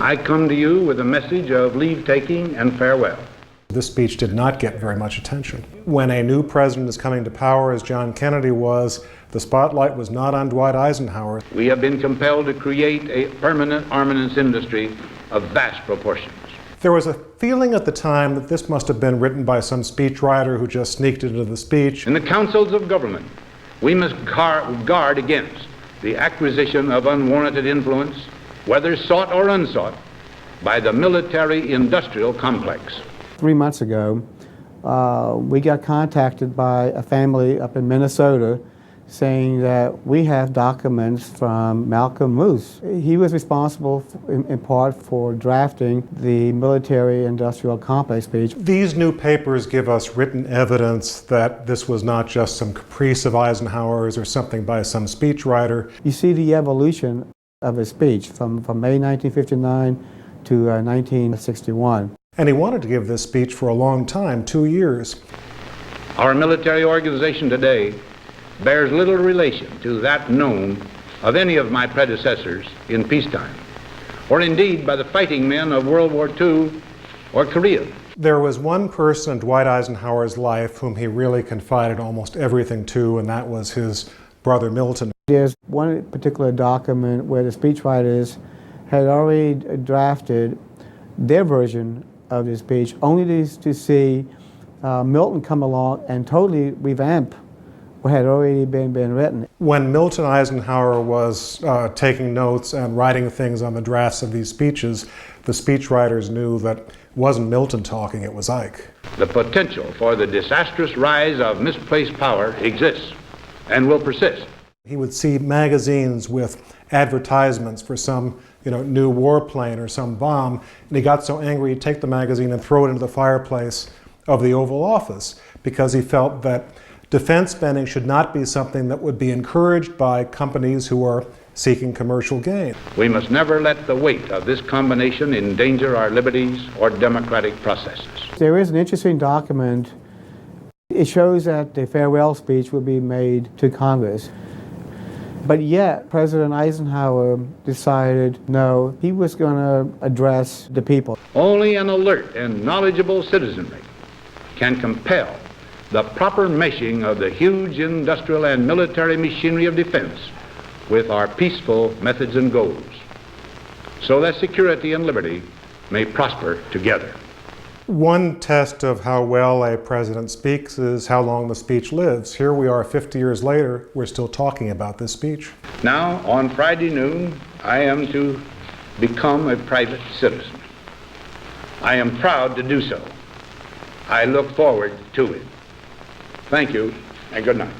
I come to you with a message of leave-taking and farewell. This speech did not get very much attention. When a new president is coming to power, as John Kennedy was, the spotlight was not on Dwight Eisenhower. We have been compelled to create a permanent armaments industry of vast proportions. There was a feeling at the time that this must have been written by some speechwriter who just sneaked into the speech. In the councils of government, we must guard against the acquisition of unwarranted influence, whether sought or unsought, by the military-industrial complex. 3 months ago, we got contacted by a family up in Minnesota saying that we have documents from Malcolm Moose. He was responsible in part for drafting the military-industrial complex speech. These new papers give us written evidence that this was not just some caprice of Eisenhower's or something by some speechwriter. You see the evolution of his speech from May 1959 to 1961. And he wanted to give this speech for a long time, 2 years. Our military organization today bears little relation to that known of any of my predecessors in peacetime, or indeed by the fighting men of World War II or Korea. There was one person in Dwight Eisenhower's life whom he really confided almost everything to, and that was his brother Milton. There's one particular document where the speechwriters had already drafted their version of the speech, only to see Milton come along and totally revamp what had already been written. When Milton Eisenhower was taking notes and writing things on the drafts of these speeches, the speechwriters knew that it wasn't Milton talking, it was Ike. The potential for the disastrous rise of misplaced power exists and will persist. He would see magazines with advertisements for some new warplane or some bomb, and he got so angry he'd take the magazine and throw it into the fireplace of the Oval Office because he felt that defense spending should not be something that would be encouraged by companies who are seeking commercial gain. We must never let the weight of this combination endanger our liberties or democratic processes. There is an interesting document. It shows that the farewell speech will be made to Congress. But yet, President Eisenhower decided, no, he was going to address the people. Only an alert and knowledgeable citizenry can compel the proper meshing of the huge industrial and military machinery of defense with our peaceful methods and goals, so that security and liberty may prosper together. One test of how well a president speaks is how long the speech lives. Here we are 50 years later, we're still talking about this speech. Now, on Friday noon, I am to become a private citizen. I am proud to do so. I look forward to it. Thank you, and good night.